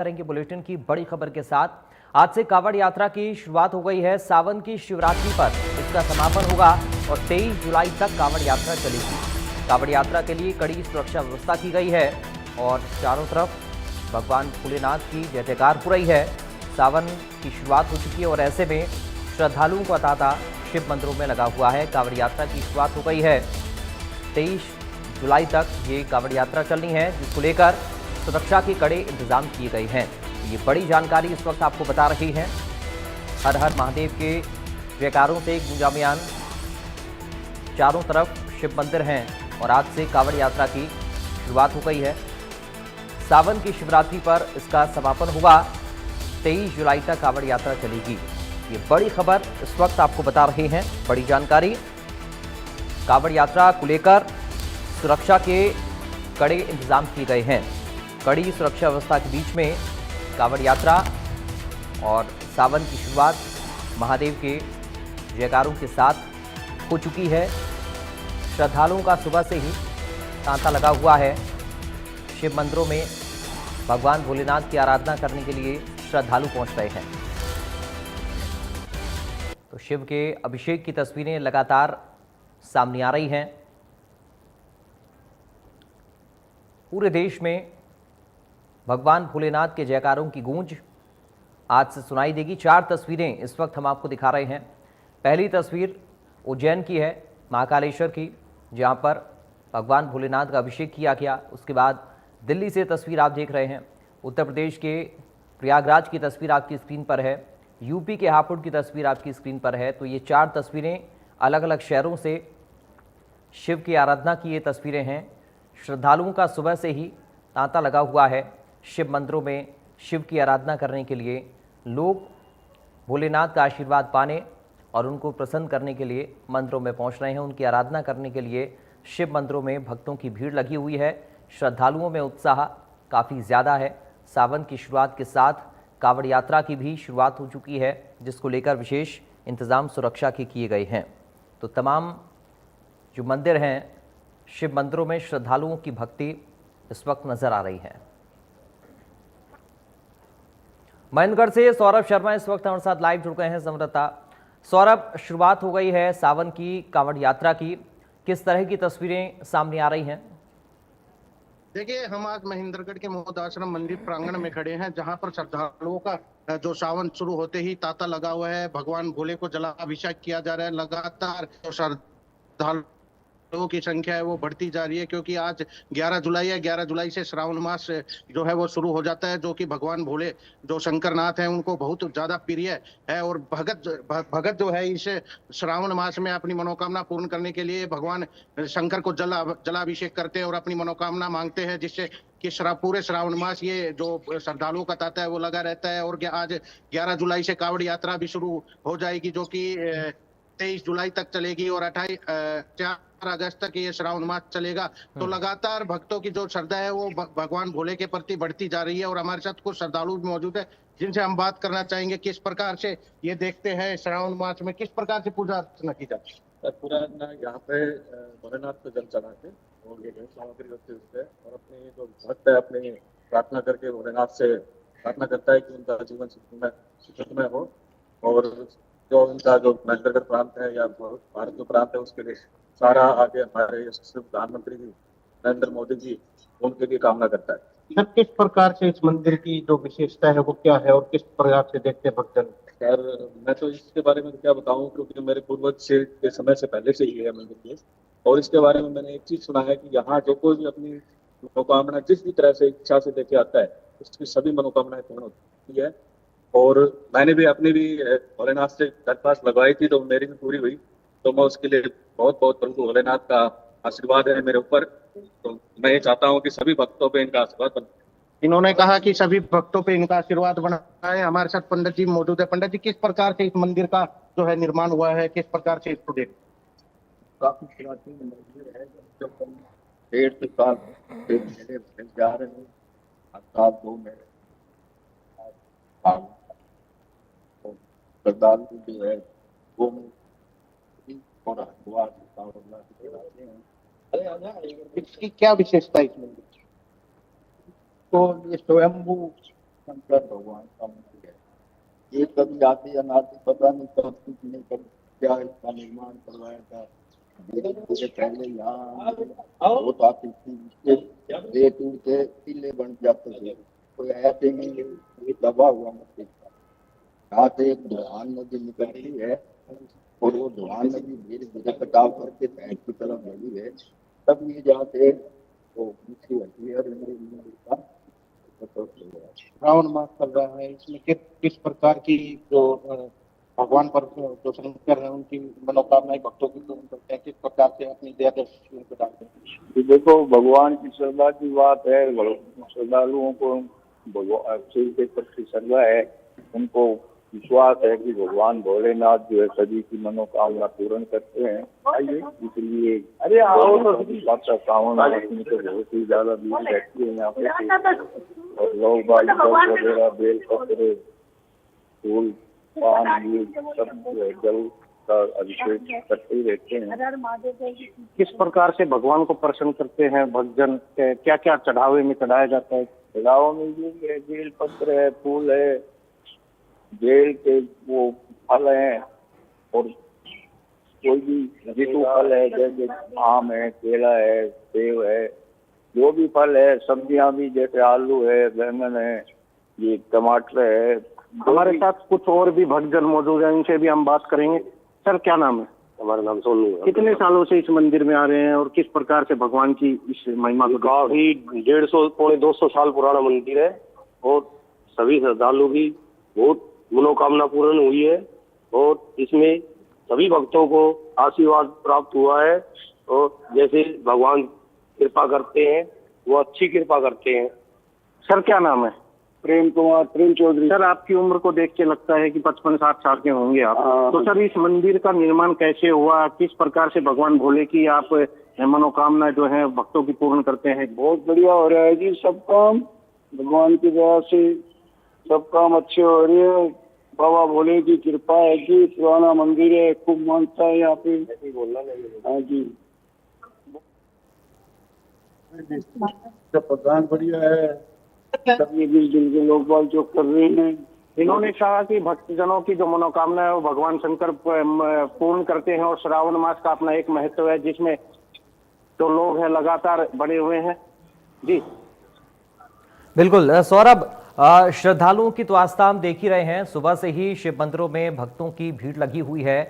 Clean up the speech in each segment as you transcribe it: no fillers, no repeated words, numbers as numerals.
करेंगे बुलेटिन की बड़ी खबर के साथ। आज से कांवड़ यात्रा की शुरुआत हो गई है। सावन की शिवरात्रि पर इसका समापन होगा और 23 जुलाई तक कांवड़ यात्रा चलेगी। कांवड़ यात्रा के लिए कड़ी सुरक्षा व्यवस्था की गई है और चारों तरफ भगवान भोलेनाथ की जय जयकार हो रही है। सावन की शुरुआत हो चुकी है और ऐसे में श्रद्धालुओं का तांता शिव मंदिरों में लगा हुआ है। कांवड़ यात्रा की शुरुआत हो गई है। 23 जुलाई तक ये कांवड़ यात्रा चलनी है, जिसको लेकर सुरक्षा के कड़े इंतजाम किए गए हैं। ये बड़ी जानकारी इस वक्त आपको बता रही हैं। हर हर महादेव के जयकारों से गूंजामयान चारों तरफ शिव मंदिर हैं और आज से कांवड़ यात्रा की शुरुआत हो गई है। सावन की शिवरात्रि पर इसका समापन होगा। 23 जुलाई तक कांवड़ यात्रा चलेगी। ये बड़ी खबर इस वक्त आपको बता रहे हैं, बड़ी जानकारी। कांवड़ यात्रा को लेकर सुरक्षा के कड़े इंतजाम किए गए हैं। कड़ी सुरक्षा व्यवस्था के बीच में कांवड़ यात्रा और सावन की शुरुआत महादेव के जयकारों के साथ हो चुकी है। श्रद्धालुओं का सुबह से ही तांता लगा हुआ है। शिव मंदिरों में भगवान भोलेनाथ की आराधना करने के लिए श्रद्धालु पहुंच रहे हैं। तो शिव के अभिषेक की तस्वीरें लगातार सामने आ रही हैं। पूरे देश में भगवान भोलेनाथ के जयकारों की गूंज आज से सुनाई देगी। 4 तस्वीरें इस वक्त हम आपको दिखा रहे हैं। पहली तस्वीर उज्जैन की है, महाकालेश्वर की, जहां पर भगवान भोलेनाथ का अभिषेक किया गया। उसके बाद दिल्ली से तस्वीर आप देख रहे हैं। उत्तर प्रदेश के प्रयागराज की तस्वीर आपकी स्क्रीन पर है। यूपी के हापुड़ की तस्वीर आपकी स्क्रीन पर है। तो ये 4 तस्वीरें अलग अलग शहरों से शिव की आराधना की ये तस्वीरें हैं। श्रद्धालुओं का सुबह से ही तांता लगा हुआ है। शिव मंदिरों में शिव की आराधना करने के लिए लोग भोलेनाथ का आशीर्वाद पाने और उनको प्रसन्न करने के लिए मंदिरों में पहुंच रहे हैं। उनकी आराधना करने के लिए शिव मंदिरों में भक्तों की भीड़ लगी हुई है। श्रद्धालुओं में उत्साह काफ़ी ज़्यादा है। सावन की शुरुआत के साथ कांवड़ यात्रा की भी शुरुआत हो चुकी है, जिसको लेकर विशेष इंतज़ाम सुरक्षा के किए गए हैं। तो तमाम जो मंदिर हैं, शिव मंदिरों में श्रद्धालुओं की भक्ति इस वक्त नजर आ रही है। महेंद्रगढ़ से सौरभ शर्मा इस वक्त हमारे साथ लाइव जुड़ गए हैं। संवाददाता सौरभ, शुरुआत हो गई है सावन की कांवड़ यात्रा की, किस तरह की तस्वीरें सामने आ रही हैं? देखिए, हम आज महेंद्रगढ़ के मोहदाश्रम मंदिर प्रांगण में खड़े हैं, जहां पर श्रद्धालुओं का जो सावन शुरू होते ही तांता लगा हुआ है। भगवान भोले को जलाभिषेक किया जा रहा है। लगातार जो श्रद्धालुओं की संख्या है वो बढ़ती जा रही है, क्योंकि आज 11 जुलाई है। 11 जुलाई से श्रावण मास जो है वो शुरू हो जाता है, जो कि भगवान भोले जो शंकरनाथ हैं उनको बहुत ज्यादा प्रिय है। और भगत जो है इस श्रावण मास में अपनी मनोकामना पूर्ण करने के लिए भगवान शंकर को जलाभिषेक करते हैं और अपनी मनोकामना मांगते हैं, जिससे कि पूरे श्रावण मास ये जो श्रद्धालुओं का तांता है वो लगा रहता है। और आज 11 जुलाई से कांवड़ यात्रा भी शुरू हो जाएगी, जो कि 23 जुलाई तक चलेगी और 4 अगस्त तक ये श्रावण मास चलेगा। तो लगातार भक्तों की जो श्रद्धा है वो भगवान भोले के प्रति बढ़ती जा रही है। और हमारे साथ कुछ श्रद्धालु भी मौजूद है, जिनसे हम बात करना चाहेंगे किस प्रकार से ये देखते हैं श्रावण मास में किस प्रकार से पूजा अर्चना की जाती है। पूरा यहाँ पे भोलेनाथ को जल चढ़ा के और ये सामग्री होती है उससे, और अपने जो भक्त है अपनी प्रार्थना करके भोलेनाथ से प्रार्थना करता है कि उनका जीवन सुखमय हो। और जो उनका जो महेंद्रगढ़ प्रांत है या भारत जो प्रांत है उसके लिए सारा आगे हमारे प्रधानमंत्री जी नरेंद्र मोदी जी उनके लिए कामना करता है। सर, किस प्रकार से इस मंदिर की जो विशेषता है वो क्या है और किस प्रकार से देखते हैं भक्तजन? सर, मैं तो इसके बारे में क्या बताऊं, क्योंकि मेरे पूर्वज से के समय से पहले से ही है मंदिर। और इसके बारे में मैंने एक चीज सुना है कि यहाँ जो कोई भी अपनी मनोकामना जिस भी तरह से इच्छा से लेके आता है उसकी सभी मनोकामनाएं पूर्ण होती है। और मैंने भी अपनी भी भोलेनाथ से दरख्वास्त लगवाई थी, तो मेरी भी पूरी हुई। तो मैं उसके लिए बहुत बहुत प्रभु भोलेनाथ का आशीर्वाद है मेरे ऊपर। तो मैं ये चाहता हूँ कि सभी भक्तों पे इनका आशीर्वाद बने। इन्होंने कहा कि सभी भक्तों पे इनका आशीर्वाद बना है। हमारे साथ पंडित जी मौजूद है। पंडित जी, किस प्रकार से इस मंदिर का जो है निर्माण हुआ है, किस प्रकार से इसको देख? काफी प्राचीन मंदिर है, जब हम 1.5 साल से पहले जा रहे हैं। साल 2 में श्रद्धालु जो है वो इसकी क्या विशेषता है इस मंदिर की? तो ये स्वयंभू शंकर भगवान का मंदिर है। ये कभी आते या ना आते पता नहीं, कब किसने कब क्या इसका निर्माण करवाया था। धीरे धीरे पहले यहाँ बहुत आती थी, इसके रेत के टीले बन जाते थे, कोई ऐसे नहीं ये दबा हुआ मंदिर था। यहाँ से एक धोहान नदी निकलती है और वो धोहान नदी धीरे धीरे कटाव करके साइड की तरफ बनी है, तब ये जहाँ से वो मिट्टी होती है और मंदिर का रावण मास कर रहा है। इसमें किस प्रकार की जो भगवान पर जो शंकर है उनकी मनोकामनाएं भक्तों की पूर्ण करते हैं, किस प्रकार से अपनी दया दृष्टि उनको डालते हैं। कि देखो भगवान की श्रद्धा की बात है, श्रद्धालुओं को भगवान शिव के प्रति श्रद्धा है, उनको विश्वास है कि भगवान भोलेनाथ जो है सभी की मनोकामना पूर्ण करते हैं। आइए, इसलिए सावन में तो बहुत ही ज्यादा भीड़ रहती है यहाँ पे, और लोग बाग वगैरह बेल पत्र फूल पान ये सब जल का अभिषेक करते ही रहते हैं। किस प्रकार से भगवान को प्रसन्न करते हैं भक्तजन, क्या क्या चढ़ावे में चढ़ाया जाता है? चढ़ावा में ये है, बेल पत्र है, फूल है, बेल के वो फल हैं, और कोई भी ऋतु फल है जैसे आम है, केला है, सेब है, जो भी फल है, सब्जियां भी जैसे आलू है, बैंगन है, ये टमाटर है। हमारे साथ कुछ और भी भक्तजन मौजूद हैं, उनसे भी हम बात करेंगे। सर क्या नाम है? हमारा नाम सोनू है। कितने सालों से इस मंदिर में आ रहे हैं और किस प्रकार से भगवान की इस महिमा को? काफी 150 पौने 200 साल पुराना मंदिर है और सभी श्रद्धालु की बहुत मनोकामना पूर्ण हुई है और इसमें सभी भक्तों को आशीर्वाद प्राप्त हुआ है। और जैसे भगवान कृपा करते हैं वो अच्छी कृपा करते हैं। सर क्या नाम है? प्रेम कुमार, प्रेम चौधरी। सर आपकी उम्र को देख के लगता है कि 55-60 साल के होंगे आप। तो सर इस मंदिर का निर्माण कैसे हुआ, किस प्रकार से भगवान भोले की आप मनोकामना जो है भक्तों की पूर्ण करते हैं? बहुत बढ़िया हो रहा है जी, सब काम भगवान की दया से सब काम अच्छे हो रहे हैं। बाबा भोले की कृपा है जी, पुराना मंदिर है, खूब मानता है यहाँ पे। हाँ जी, प्रधान बढ़िया है, सभी मिलजुल के लोग बाल जो कर रहे हैं। इन्होंने कहा कि भक्तजनों की जो मनोकामना है वो भगवान शंकर पूर्ण करते हैं और श्रावण मास का अपना एक महत्व है जिसमें जो लोग हैं लगातार बने हुए हैं। जी बिल्कुल सौरभ, श्रद्धालुओं की तो आस्था हम देख ही रहे हैं। सुबह से ही शिव मंदिरों में भक्तों की भीड़ लगी हुई है।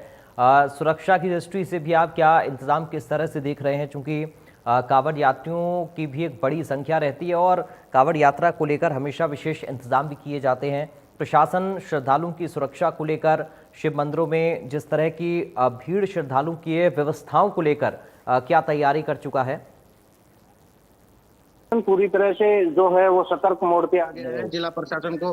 सुरक्षा की दृष्टि से भी आप क्या इंतजाम किस तरह से देख रहे हैं, चूंकि कांवड़ यात्रियों की भी एक बड़ी संख्या रहती है और कांवड़ यात्रा को लेकर हमेशा विशेष इंतजाम भी किए जाते हैं। प्रशासन श्रद्धालुओं की सुरक्षा को लेकर शिव मंदिरों में जिस तरह की भीड़ श्रद्धालुओं की व्यवस्थाओं को लेकर क्या तैयारी कर चुका है? पूरी तरह से जो है वो सतर्क मोड पे आ गया है। जिला प्रशासन को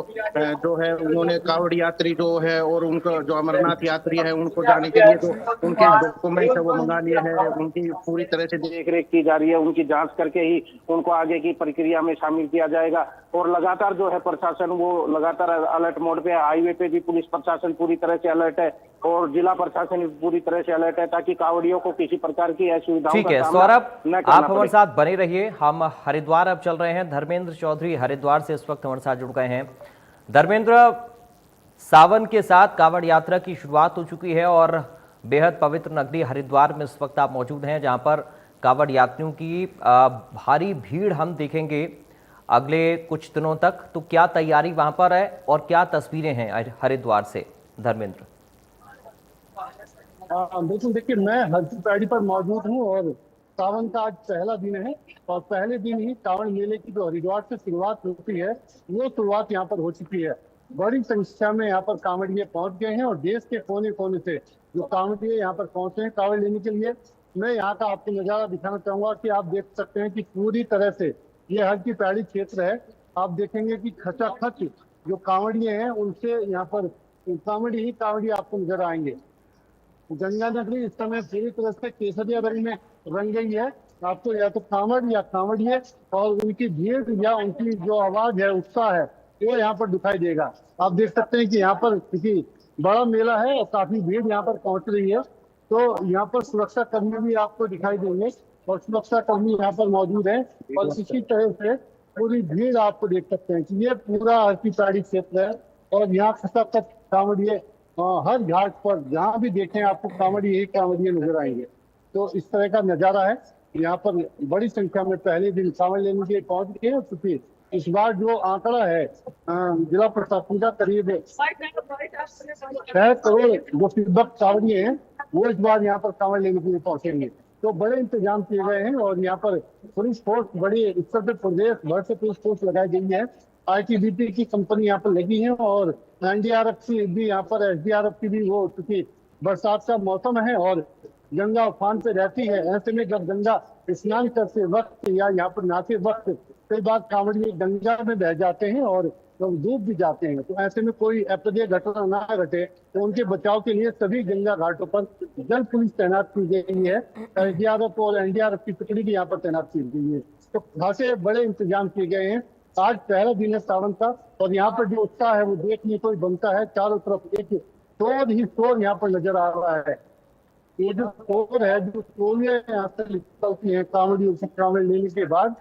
जो है उन्होंने कांवड़ यात्री जो है और उनका जो अमरनाथ यात्री है उनको जाने के लिए जो उनके डॉक्यूमेंट है वो मंगा लिए हैं, उनकी पूरी तरह से देख रेख की जा रही है। उनकी जांच करके ही उनको आगे की प्रक्रिया में शामिल किया जाएगा और लगातार जो है प्रशासन वो लगातार अलर्ट मोड पे है। हाईवे पे भी पुलिस प्रशासन पूरी तरह से अलर्ट है और जिला प्रशासन पूरी तरह से अलर्ट है ताकि कांवड़ियों को किसी प्रकार की असुविधाओं ठीक है सौरभ, आप हमारे साथ बने रहिए। हम हरिद्वार अब चल रहे हैं। धर्मेंद्र चौधरी हरिद्वार से इस वक्त हमारे साथ जुड़ गए हैं। धर्मेंद्र, सावन के साथ कांवड़ यात्रा की शुरुआत हो चुकी है और बेहद पवित्र नगरी हरिद्वार में इस वक्त आप मौजूद हैं, जहां पर कांवड़ यात्रियों की भारी भीड़ हम देखेंगे अगले कुछ दिनों तक। तो क्या तैयारी वहां पर है और क्या तस्वीरें हैं हरिद्वार से? धर्मेंद्र बिल्कुल, देखिए मैं हरकी पैड़ी पर मौजूद हूँ और सावन का आज पहला दिन है और पहले दिन ही कांवड़ मेले की जो हरिद्वार से शुरुआत होती है वो शुरुआत यहाँ पर हो चुकी है। बड़ी संख्या में यहाँ पर कांवड़िये पहुंच गए हैं और देश के कोने कोने से जो कांवड़िये यहाँ पर पहुंचे हैं कांवड़ लेने के लिए। मैं यहाँ का आपको नजारा दिखाना चाहूंगा कि आप देख सकते हैं कि पूरी तरह से ये हरकी पैड़ी क्षेत्र है। आप देखेंगे कि खचाखच जो कांवड़िये हैं उनसे यहाँ पर कांवड़ी आपको नजर आएंगे। गंगा नगरी इस समय पूरी तरह से केसरिया रंग में रंग गई है। आपको या तो कांवड़ या कांवड़िये और उनकी भीड़ या उनकी जो आवाज है, उत्साह है, वो यहाँ पर दिखाई देगा। आप देख सकते हैं कि यहाँ पर किसी बड़ा मेला है और काफी भीड़ यहाँ पर पहुंच रही है। तो यहाँ पर सुरक्षा कर्मी भी आपको दिखाई देंगे और सुरक्षा कर्मी यहाँ पर मौजूद है और इसी तरह से पूरी भीड़ आपको देख सकते हैं कि ये पूरा अर्की पैड़ी क्षेत्र है और यहाँ खचाखच कांवड़िए हर घाट पर जहाँ भी देखें आपको कांवड़िए ही कांवड़िए नजर आएंगे। तो इस तरह का नजारा है। यहाँ पर बड़ी संख्या में पहले दिन कांवड़ लेने के लिए पहुंच गए हैं। क्योंकि इस बार जो आंकड़ा है जिला प्रशासन का करीब 6 करोड़ जो शिवभक्त कांवड़िए हैं वो इस बार यहाँ पर कांवड़ लेने के लिए पहुंचेंगे। तो बड़े इंतजाम किए गए हैं और यहाँ पर पुलिस फोर्स बड़ी उत्तर प्रदेश भर से पुलिस फोर्स लगाई गई है। ITBP की कंपनी यहाँ पर लगी है और NDRF की भी यहाँ पर SDRF की भी वो, क्योंकि बरसात का मौसम है और गंगा उफान पे रहती है। ऐसे में जब गंगा स्नान करते वक्त या यहाँ पर नहाते वक्त कई बार कांवड़िए गंगा में बह जाते हैं और डूब भी जाते हैं। तो ऐसे में कोई अप्रिय घटना ना घटे तो उनके बचाव के लिए सभी गंगा घाटों पर जल पुलिस तैनात की गई है। SDRF और NDRF की टुकड़ी भी यहाँ पर तैनात की गई है। तो खासे बड़े इंतजाम किए गए हैं। आज पहला दिन है सावन का और यहाँ पर जो उत्साह है वो देखने को बनता है। चारों तरफ एक शोर ही शोर यहाँ पर नजर आ रहा है। ये जो शोर है, जो टोलियां यहाँ से निकलती है कांवड़ियों की कांवड़ लेने के बाद,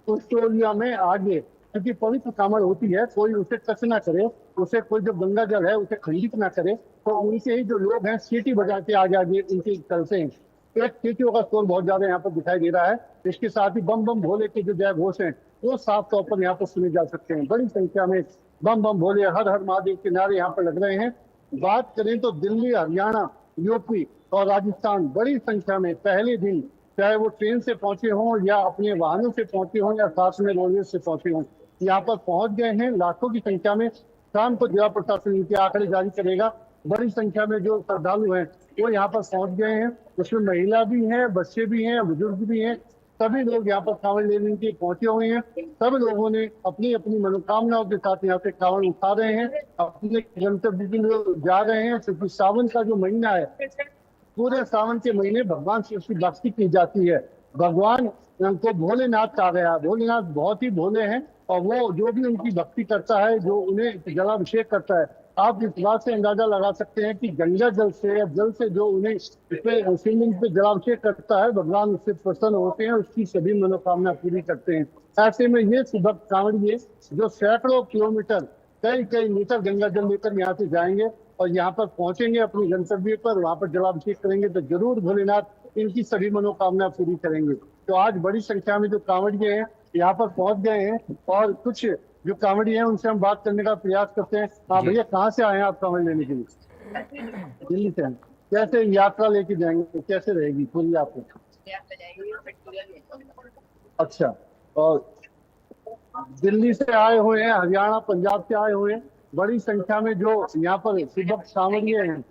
उस टोलिया में आगे क्योंकि पवित्र कांवड़ होती है, कोई उसे टच ना करे, उसे कोई जो गंगा जल है उसे खंडित ना करे, तो उनके ही जो लोग हैं सीटी बजा के आगे आगे उनके चलते हैं। एक सीटियों का शोर बहुत ज्यादा यहाँ पर दिखाई दे रहा है। इसके साथ ही बम बम भोले के जो जय घोष हैं वो साफ तौर पर यहाँ पर सुने जा सकते हैं। बड़ी संख्या में बम बम भोले हर हर महादेव के नारे यहाँ पर लग रहे हैं। बात करें तो दिल्ली, हरियाणा, यूपी और राजस्थान बड़ी संख्या में पहले दिन, चाहे वो ट्रेन से पहुंचे हों या अपने वाहनों से पहुंचे हों या साथ में रोडवेज से पहुंचे हों, यहाँ पर पहुंच गए हैं लाखों की संख्या में। शाम को जिला प्रशासन इनके आंकड़े जारी करेगा। बड़ी संख्या में जो श्रद्धालु हैं वो यहाँ पर पहुंच गए हैं। उसमें महिला भी हैं, बच्चे भी हैं, बुजुर्ग भी हैं। सभी लोग यहाँ पर कांवड़ लेने के पहुंचे हुए हैं। सब लोगों ने अपनी अपनी मनोकामनाओं के साथ यहाँ पे कांवड़ उठा रहे हैं, अपने गंतव्य की लोग जा रहे हैं। क्योंकि सावन का जो महीना है, पूरे सावन के महीने भगवान शिव की भक्ति की जाती है। भगवान को भोलेनाथ कहा गया। भोलेनाथ बहुत ही भोले हैं और वो जो भी उनकी भक्ति करता है, जो उन्हें जलाभिषेक करता है, आप इस बात से अंदाजा लगा सकते हैं कि गंगा जल से या जल से जो उन्हें शिवलिंग पे जलाभिषेक करता है, भगवान उससे प्रसन्न होते हैं, उसकी सभी मनोकामना पूरी करते हैं। ऐसे में ये शिवभक्त कांवड़िए जो सैकड़ों किलोमीटर कई कई मीटर गंगा जल लेकर यहाँ से जाएंगे और यहाँ पर पहुंचेंगे अपने गंतव्य पर, वहां पर जलाभिषेक करेंगे तो जरूर भोलेनाथ इनकी सभी मनोकामना पूरी करेंगे। तो आज बड़ी संख्या में जो कांवड़िए हैं यहाँ पर पहुंच गए हैं और कुछ जो कांवड़िए हैं उनसे हम बात करने का प्रयास करते हैं। हाँ भैया, कहाँ से आए हैं आप कांवड़ लेने के लिए? दिल्ली से। कैसे यात्रा लेके जाएंगे, कैसे रहेगी पूरी आपको? अच्छा, और दिल्ली से आए हुए हैं, हरियाणा, पंजाब से आए हुए हैं। बड़ी संख्या में जो यहाँ पर शिवभक्त कांवड़िए हैं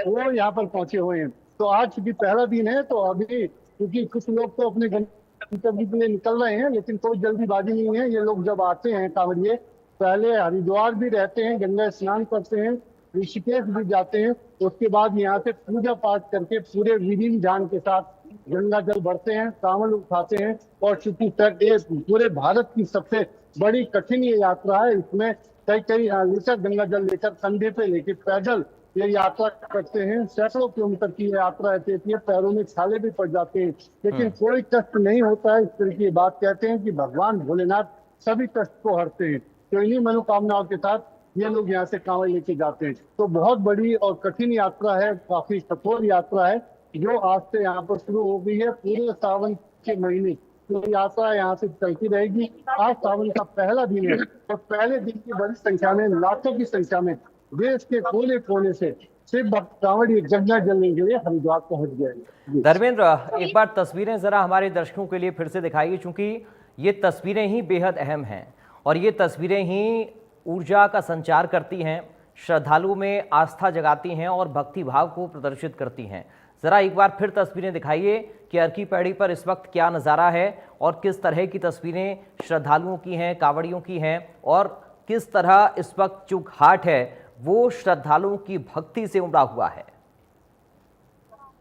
वो यहाँ पर पहुंचे हुए हैं। तो आज चूंकि पहला दिन है तो अभी क्योंकि कुछ लोग तो अपने गंतव्य के लिए निकल रहे हैं, लेकिन कोई जल्दीबाजी नहीं है। ये लोग जब आते हैं कांवड़िए, पहले हरिद्वार भी रहते हैं, गंगा स्नान करते हैं, ऋषिकेश भी जाते हैं, उसके बाद यहाँ से पूजा पाठ करके पूरे विधि विधान के साथ गंगा जल भरते हैं, कांवड़ उठाते हैं। और चूंकि पूरे भारत की सबसे बड़ी कठिन ये यात्रा है, इसमें कई कई लीटर गंगा जल लेकर कंधे पे लेके पैदल ये यात्रा करते हैं। सैकड़ों किलोमीटर की यात्रा रहती है, पैरों में छाले भी पड़ जाते हैं, लेकिन कोई कष्ट नहीं होता है। इस तरह की बात कहते हैं कि भगवान भोलेनाथ सभी कष्ट को हरते हैं। तो इन्हीं मनोकामनाओं के साथ ये लोग यहाँ से कांवड़ लेके जाते हैं। तो बहुत बड़ी और कठिन यात्रा है, काफी कठोर यात्रा है जो आज से यहाँ पर शुरू हो गई है। पूरे सावन के महीने तो यात्रा यहाँ से चलती रहेगी। आज सावन का पहला दिन है और पहले दिन की बड़ी संख्या में, लाखों की संख्या में देश के कोने कोने से शिव भक्त कांवड़िए गंगा जलने के लिए हरिद्वार पहुंच गए। धर्मेंद्र, एक बार तस्वीरें जरा हमारे दर्शकों के लिए फिर से दिखाइए, क्योंकि ये तस्वीरें ही बेहद अहम हैं और ये तस्वीरें ही ऊर्जा का संचार करती हैं, श्रद्धालुओं में आस्था जगाती हैं और भक्ति भाव को प्रदर्शित करती हैं। जरा एक बार फिर तस्वीरें दिखाइए कि अर्की पैड़ी पर इस वक्त क्या नज़ारा है और किस तरह की तस्वीरें श्रद्धालुओं की हैं, कांवड़ियों की हैं और किस तरह इस वक्त जो घाट है वो श्रद्धालुओं की भक्ति से उमड़ा हुआ है।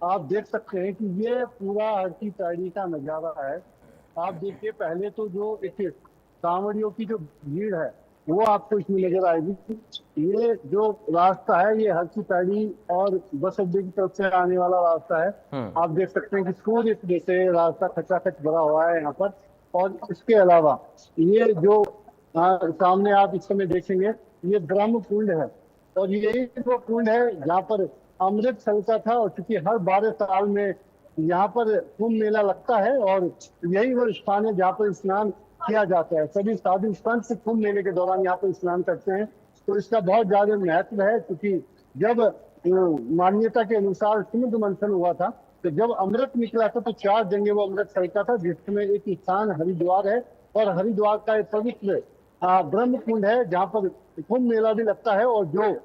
आप देख सकते हैं कि ये पूरा अर्की पैड़ी का नजारा है। आप देखिए, पहले तो जो एक कांवड़ियों की जो भीड़ है वो आपको इसमें नजर आएगी। ये जो रास्ता है ये अर्की पैड़ी और बस अड्डे की तरफ से आने वाला रास्ता है। आप देख सकते हैं कि सूर्य से रास्ता खचाखच भरा हुआ है यहाँ पर और इसके अलावा ये जो सामने आप इस समय देखेंगे, ये ब्रह्म कुंड है और यही वो कुंड है जहाँ पर अमृत छलका था। और चूंकि हर 12 साल में यहाँ पर कुंभ मेला लगता है और यही वो स्थान है जहाँ पर स्नान किया जाता है। सभी साधु संत कुंभ मेले के दौरान यहाँ पर स्नान करते हैं। तो इसका बहुत ज्यादा महत्व है, क्योंकि जब मान्यता के अनुसार समुद्र मंथन हुआ था तो जब अमृत निकला था तो 4 जगह वो अमृत छलका था, जिसमें एक स्थान हरिद्वार है और हरिद्वार का एक पवित्र ब्रह्म कुंड है जहाँ पर कुंभ मेला भी लगता है। और जो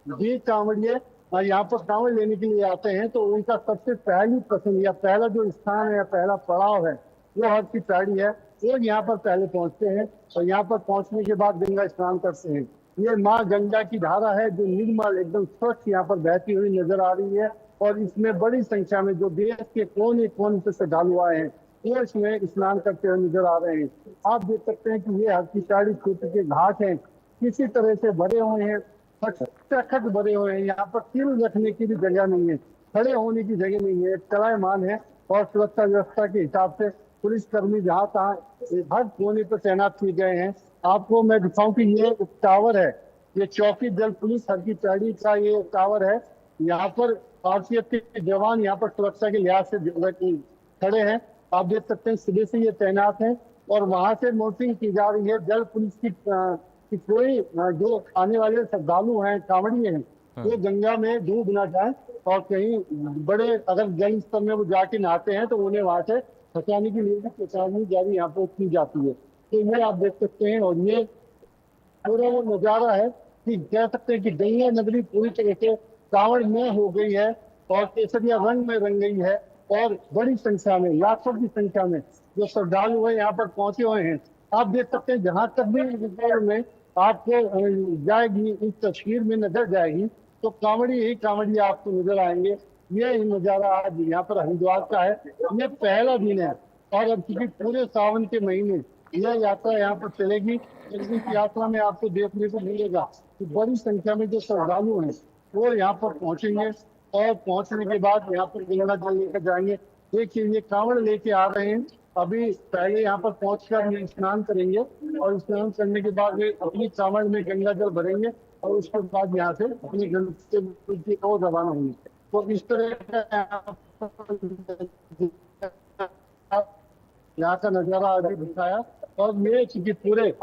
भी कांवड़िए यहाँ पर कांवड़ लेने के लिए आते हैं तो उनका सबसे पहली पसंद या पहला जो स्थान है या पहला पड़ाव है वो हर की पैड़ी है। वो यहाँ पर पहले पहुंचते हैं और यहाँ पर पहुंचने के बाद गंगा स्नान करते हैं। ये माँ गंगा की धारा है जो निर्मल एकदम स्वच्छ यहाँ पर बहती हुई नजर आ रही है और इसमें बड़ी संख्या में जो देश के कोने कोने से श्रद्धालु आए हैं वो इसमें स्नान करते हुए नजर आ रहे हैं। आप देख सकते हैं कि ये हर की पैड़ी क्षेत्र के घाट हैं, किसी तरह से भरे हुए हैं, खट भरे हुए हैं। यहाँ पर तिल रखने की भी जगह नहीं है, खड़े होने की जगह नहीं है, चलायमान है। और सुरक्षा व्यवस्था के हिसाब से पुलिसकर्मी जहाँ तहाँ हर कोने पर तैनात किए गए हैं। आपको मैं दिखाऊं कि ये टावर है, ये चौकी दल पुलिस हर की पैड़ी का ये टावर है। यहाँ पर आरसीएफ के जवान यहाँ पर सुरक्षा के लिहाज से खड़े हैं। आप देख सकते हैं सुबह से ये तैनात है और वहां से मॉनिटरिंग की जा रही है जल पुलिस की कि कोई जो आने वाले श्रद्धालु हैं, कांवड़िए हैं, वो गंगा में डूब ना जाए और कहीं बड़े अगर जल स्तर में वो जाके नहाते हैं तो उन्हें वहां से बचाने के लिए भी चेतावनी जारी यहाँ पर की जाती है। तो ये आप देख सकते हैं और ये पूरा वो नजारा है कि कह सकते हैं कि गंगा नगरी पूरी तरह से कांवड़ में हो गई है और केसरिया रंग में रंग गई है और बड़ी संख्या में, लाखों की संख्या में जो श्रद्धालु है यहाँ पर पहुंचे हुए हैं। आप देख सकते हैं जहां तक भी रिकॉर्ड में आपको जाएगी, इस तस्वीर में नजर जाएगी तो कांवड़ी ही कांवड़ी आपको नजर आएंगे। ये नजारा आज यहाँ पर हरिद्वार का है। ये पहला दिन है और अब क्योंकि पूरे सावन के महीने यह यात्रा यहाँ पर चलेगी। इस यात्रा में आपको देखने को मिलेगा कि बड़ी संख्या में जो श्रद्धालु हैं वो यहाँ पर पहुंचेंगे और पहुंचने के बाद यहाँ पर गंगा जल लेकर जाएंगे। देखिए ये कांवड़ लेके आ रहे हैं, अभी पहले यहाँ पर पहुंचकर स्नान करेंगे और स्नान करने के बाद वे अपनी कांवड़ में गंगा जल भरेंगे और उसके बाद यहाँ से अपने गंतव्य की ओर रवाना होंगे। तो इस तरह का यहाँ का नजारा अभी दिखाया और ये चूंकि पूरे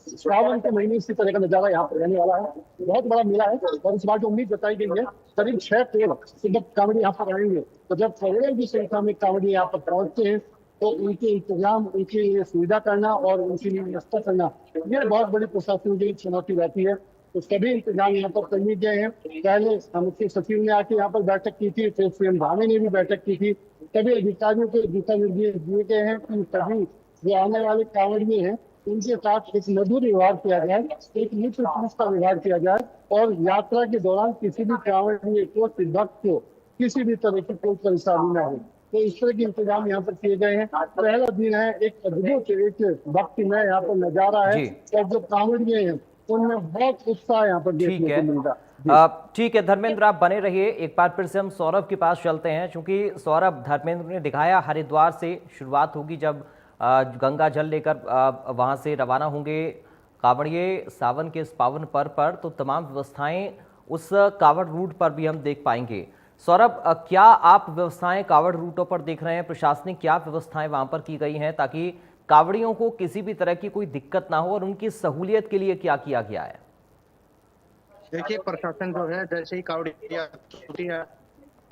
श्रावण के महीने इसी तरह का नजारा यहाँ पर रहने वाला है। बहुत बड़ा मेला है और इस बार जो उम्मीद जताई गई है करीब 6 करोड़ जब कांवड़ी यहाँ पर आएंगे तो जब करोड़ों की संख्या में कांवड़ी यहाँ पर पहुंचते हैं तो उनके इंतजाम, उनकी लिए सुविधा करना और उनके लिए व्यवस्था करना ये बहुत बड़ी प्रशासन की चुनौती रहती है। तो सभी इंतजाम यहाँ पर कर लिए गए हैं। पहले मुख्य सचिव ने आके यहाँ पर बैठक की थी, फिर सीएम भावे ने भी बैठक की थी। सभी अधिकारियों को दिशा निर्देश दिए गए हैं कि सभी जो आने वाले कांवड़िए हैं उनके साथ एक मधुर व्यवहार किया जाए, एक मित्र पुरुष का व्यवहार किया जाए और यात्रा के दौरान किसी भी कांवड़िए को, भक्त को किसी भी तरह की कोई परेशानी न हो। तो इस तरह के इंतजाम यहाँ पर किए गए हैं। पहला दिन है, एक अद्भुत एक भक्तिमय यहाँ पर नजारा है और जो कांवड़िए हैं उनमें बहुत उत्साह यहाँ पर देखने को मिलता। ठीक है धर्मेंद्र, आप बने रहिए। एक बार फिर से हम सौरभ के पास चलते हैं, क्योंकि सौरभ, धर्मेंद्र ने दिखाया हरिद्वार से शुरुआत होगी जब गंगा जल लेकर वहां से रवाना होंगे कांवड़िए सावन के इस पावन पर्व पर, तो तमाम व्यवस्थाएं उस कांवड़ रूट पर भी हम देख पाएंगे। सौरभ, क्या आप व्यवस्थाएं कांवड़ रूटों पर देख रहे हैं? प्रशासनिक क्या व्यवस्थाएं वहां पर की गई हैं ताकि कांवड़ियों को किसी भी तरह की कोई दिक्कत ना हो और उनकी सहूलियत के लिए क्या किया गया है? देखिए प्रशासन जो है जैसे ही कांवड़िया छुट्टी है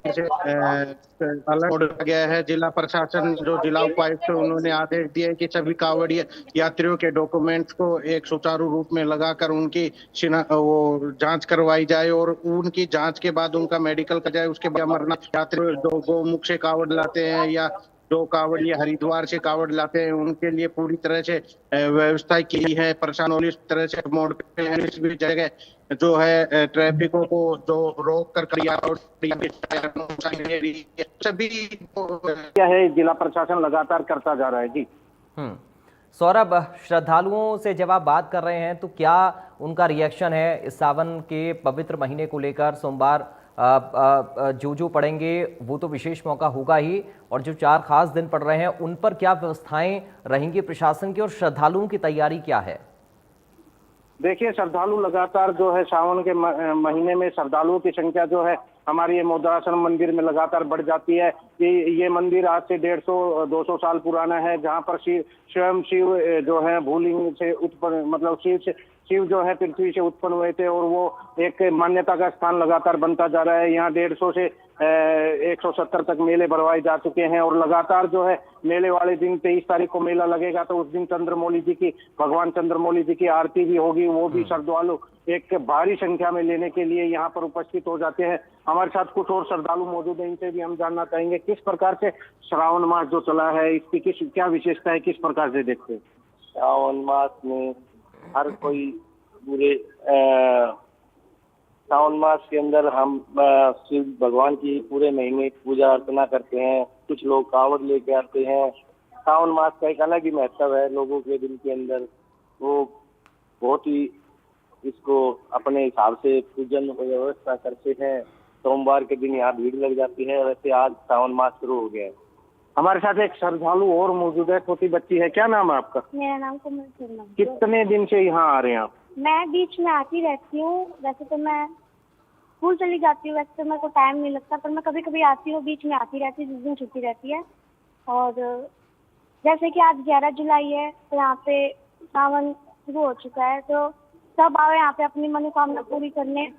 अलर्ट गया है। जिला प्रशासन जो जिला उपायुक्त उन्होंने आदेश दिए कि सभी कांवड़िया यात्रियों के डॉक्यूमेंट्स को एक सुचारू रूप में लगाकर उनकी वो जांच करवाई जाए और उनकी जांच के बाद उनका मेडिकल कर जाए। उसके बाद अमरनाथ यात्री जो गोमुख से कांवड़ लाते हैं या जो कांवड़िया हरिद्वार से कांवड़ लाते हैं उनके लिए पूरी तरह से व्यवस्था की है। प्रशासन इस तरह से मोड़ पे इस भी जगह जो है ट्रैफिकों को जो रोक कर सभी क्या है जिला प्रशासन लगातार करता जा रहा है। जी सौरभ, श्रद्धालुओं से जब आप बात कर रहे हैं तो क्या उनका रिएक्शन है इस सावन के पवित्र महीने को लेकर? सोमवार जो पड़ेंगे वो तो विशेष मौका होगा ही, और जो 4 खास दिन पड़ रहे हैं उन पर क्या व्यवस्थाएं रहेंगी प्रशासन की, और श्रद्धालुओं की तैयारी क्या है? देखिए, श्रद्धालु लगातार जो है सावन के महीने में श्रद्धालुओं की संख्या जो है हमारे ये मोदाश्रम मंदिर में लगातार बढ़ जाती है। कि ये मंदिर आज से 150-200 साल पुराना है, जहाँ पर स्वयं शिव जो है भूलिंग से उत्पन्न, मतलब शिव जो है पृथ्वी से उत्पन्न हुए थे, और वो एक मान्यता का स्थान लगातार बनता जा रहा है। यहाँ 150 से 170 तक मेले भरवाए जा चुके हैं, और लगातार जो है मेले वाले दिन 23 तारीख को मेला लगेगा, तो उस दिन चंद्रमौली जी की, भगवान चंद्रमौली जी की आरती भी होगी। वो भी श्रद्धालु एक भारी संख्या में लेने के लिए यहाँ पर उपस्थित हो जाते हैं। हमारे साथ कुछ और श्रद्धालु मौजूद हैं, इनसे भी हम जानना चाहेंगे किस प्रकार से श्रावण मास जो चला है इसकी क्या विशेषता है, किस प्रकार से देखते हैं? श्रावण मास में हर कोई पूरे श्रावण मास के अंदर हम शिव भगवान की पूरे महीने पूजा अर्चना करते हैं। कुछ लोग कांवड़ लेके आते हैं। श्रावण मास का एक अलग ही महत्व है लोगों के दिल के अंदर। वो बहुत ही इसको अपने हिसाब से पूजन व्यवस्था करते हैं। सोमवार के दिन यहाँ भीड़ लग जाती है। वैसे आज श्रावण मास शुरू हो गया है। हमारे साथ एक श्रद्धालु और मौजूद है, छोटी बच्ची है। क्या नाम है आपका? मेरा नाम कोमल शर्मा। कितने दिन से यहाँ आ रहे हैं आप? मैं बीच में आती रहती हूँ। वैसे तो मैं स्कूल चली जाती हूँ, वैसे तो मेरे को टाइम नहीं लगता, पर मैं कभी कभी आती हूँ, बीच में आती रहती हूँ जिस दिन छुट्टी रहती है। और जैसे कि आज 11 जुलाई है, तो यहाँ पे सावन शुरू हो चुका है, तो सब आओ यहाँ पे अपनी मनोकामना पूरी करने।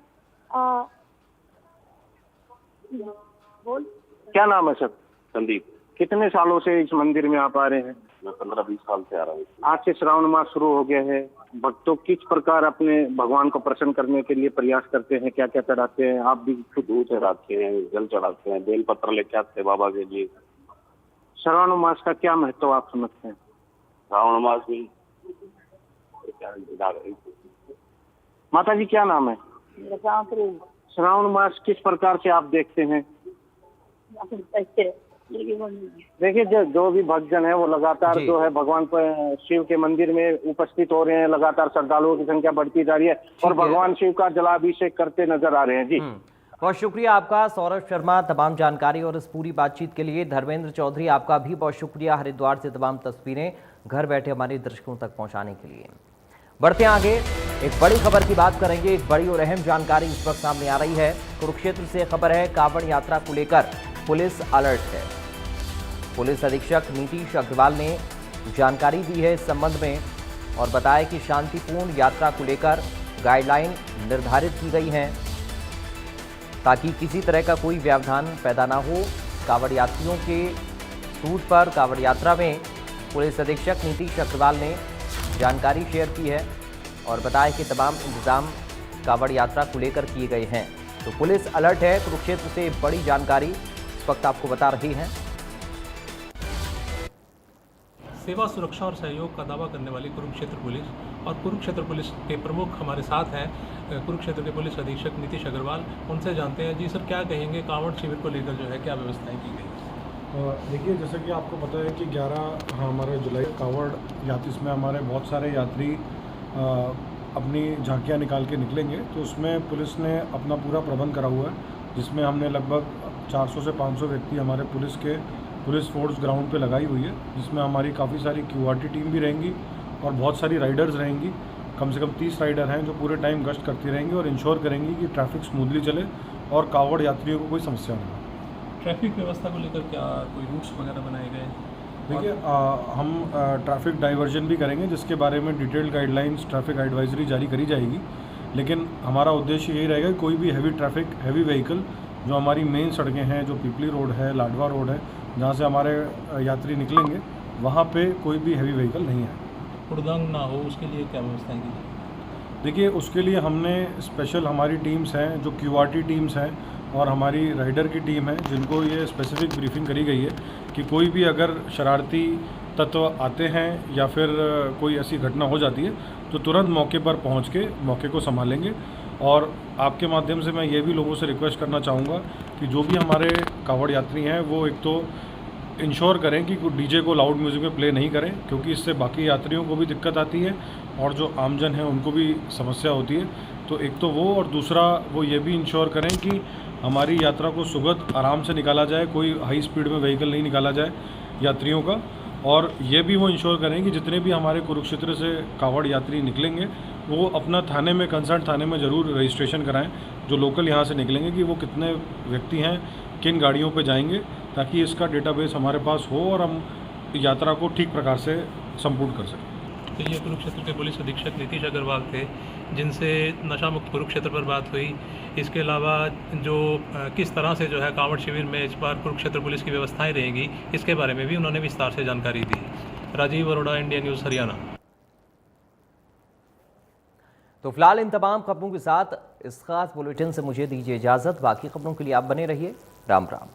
बोल। क्या नाम है सर? संदीप। कितने सालों से इस मंदिर में आप आ रहे हैं? मैं 15-20 साल से आ रहा हूँ। आज से श्रावण मास शुरू हो गया है। भक्तों किस प्रकार अपने भगवान को प्रसन्न करने के लिए प्रयास करते हैं, क्या क्या चढ़ाते हैं? आप भी दूध चढ़ाते हैं, जल चढ़ाते हैं, बेल पत्र लेके आते हैं बाबा के लिए। श्रावण मास का क्या महत्व आप समझते हैं? श्रावण मास में माता जी क्या नाम है? श्रावण मास किस प्रकार से आप देखते हैं? देखिए, जो भी भक्तजन है वो लगातार जो है भगवान पर शिव के मंदिर में उपस्थित हो रहे हैं। लगातार श्रद्धालुओं की संख्या बढ़ती जा रही है और भगवान शिव का जलाभिषेक करते नजर आ रहे हैं। जी, बहुत शुक्रिया आपका सौरभ शर्मा, तमाम जानकारी और इस पूरी बातचीत के लिए। धर्मेंद्र चौधरी, आपका भी बहुत शुक्रिया, हरिद्वार से तमाम तस्वीरें घर बैठे हमारे दर्शकों तक पहुंचाने के लिए। बढ़ते हैं आगे, एक बड़ी खबर की बात करेंगे। एक बड़ी और अहम जानकारी इस वक्त सामने आ रही है। कुरुक्षेत्र से खबर है, कांवड़ यात्रा को लेकर पुलिस अलर्ट है। पुलिस अधीक्षक नीतीश अग्रवाल ने जानकारी दी है इस संबंध में और बताया कि शांतिपूर्ण यात्रा को लेकर गाइडलाइन निर्धारित की गई हैं ताकि किसी तरह का कोई व्यवधान पैदा ना हो। कांवड़ यात्रियों के रूट पर कांवड़ यात्रा में पुलिस अधीक्षक नीतीश अग्रवाल ने जानकारी शेयर की है और बताया कि तमाम इंतजाम कांवड़ यात्रा को लेकर किए गए हैं। तो पुलिस अलर्ट है। कुरुक्षेत्र से बड़ी जानकारी इस वक्त आपको बता रही है। सेवा, सुरक्षा और सहयोग का दावा करने वाली कुरुक्षेत्र पुलिस और कुरुक्षेत्र पुलिस के प्रमुख हमारे साथ हैं, कुरुक्षेत्र के पुलिस अधीक्षक नीतीश अग्रवाल। उनसे जानते हैं। जी सर, क्या कहेंगे कांवड़ शिविर को लेकर जो है क्या व्यवस्थाएं की गई? देखिए, जैसा कि आपको पता है कि 11 हमारे जुलाई कांवड़ यात्रा, इसमें हमारे बहुत सारे यात्री अपनी झांकियाँ निकाल के निकलेंगे, तो उसमें पुलिस ने अपना पूरा प्रबंध करा हुआ है, जिसमें हमने लगभग 400 से 500 व्यक्ति हमारे पुलिस फोर्स ग्राउंड पे लगाई हुई है, जिसमें हमारी काफ़ी सारी QRT टीम भी रहेंगी और बहुत सारी राइडर्स रहेंगी। कम से कम 30 राइडर हैं जो पूरे टाइम गश्त करती रहेंगी और इंश्योर करेंगी कि ट्रैफिक स्मूथली चले और कांवड़ यात्रियों को कोई समस्या नहीं हो। ट्रैफिक व्यवस्था को लेकर क्या कोई रूट्स वगैरह बनाए गए? देखिए, हम ट्रैफिक डाइवर्जन भी करेंगे, जिसके बारे में डिटेल्ड गाइडलाइंस, ट्रैफिक एडवाइजरी जारी करी जाएगी। लेकिन हमारा उद्देश्य यही रहेगा कि कोई भी हैवी व्हीकल जो हमारी मेन सड़कें हैं, जो पिपली रोड है, लाडवा रोड है, जहाँ से हमारे यात्री निकलेंगे, वहाँ पे कोई भी हैवी व्हीकल नहीं है। उड़दंग ना हो, उसके लिए क्या व्यवस्थाएं की जाए? देखिए, उसके लिए हमने स्पेशल हमारी टीम्स हैं, जो QRT टीम्स हैं और हमारी राइडर की टीम है, जिनको ये स्पेसिफिक ब्रीफिंग करी गई है कि कोई भी अगर शरारती तत्व आते हैं या फिर कोई ऐसी घटना हो जाती है तो तुरंत मौके पर पहुंच के मौके को संभालेंगे। और आपके माध्यम से मैं ये भी लोगों से रिक्वेस्ट करना चाहूँगा कि जो भी हमारे कांवड़ यात्री हैं वो एक तो इंश्योर करें कि डीजे को लाउड म्यूज़िक में प्ले नहीं करें, क्योंकि इससे बाकी यात्रियों को भी दिक्कत आती है और जो आमजन है उनको भी समस्या होती है। तो एक तो वो, और दूसरा वो ये भी इंश्योर करें कि हमारी यात्रा को सुगत आराम से निकाला जाए, कोई हाई स्पीड में व्हीकल नहीं निकाला जाए यात्रियों का। और ये भी वो इंश्योर करें कि जितने भी हमारे कुरुक्षेत्र से कावड़ यात्री निकलेंगे वो अपना थाने में, कंसर्न थाने में ज़रूर रजिस्ट्रेशन कराएं, जो लोकल यहाँ से निकलेंगे, कि वो कितने व्यक्ति हैं, किन गाड़ियों पे जाएंगे, ताकि इसका डेटाबेस हमारे पास हो और हम यात्रा को ठीक प्रकार से संपूर्ण कर सकें। तो ये कुरुक्षेत्र के पुलिस अधीक्षक नीतीश अग्रवाल थे, जिनसे नशा मुक्त कुरुक्षेत्र पर बात हुई। इसके अलावा जो किस तरह से जो है कांवड़ शिविर में इस बार कुरुक्षेत्र पुलिस की व्यवस्थाएं रहेंगी, इसके बारे में भी उन्होंने विस्तार से जानकारी दी। Rajiv Arora, India News, Haryana. तो फिलहाल इन तमाम खबरों के साथ इस खास बुलेटिन से मुझे दीजिए इजाजत। बाकी खबरों के लिए आप बने रहिए। राम राम।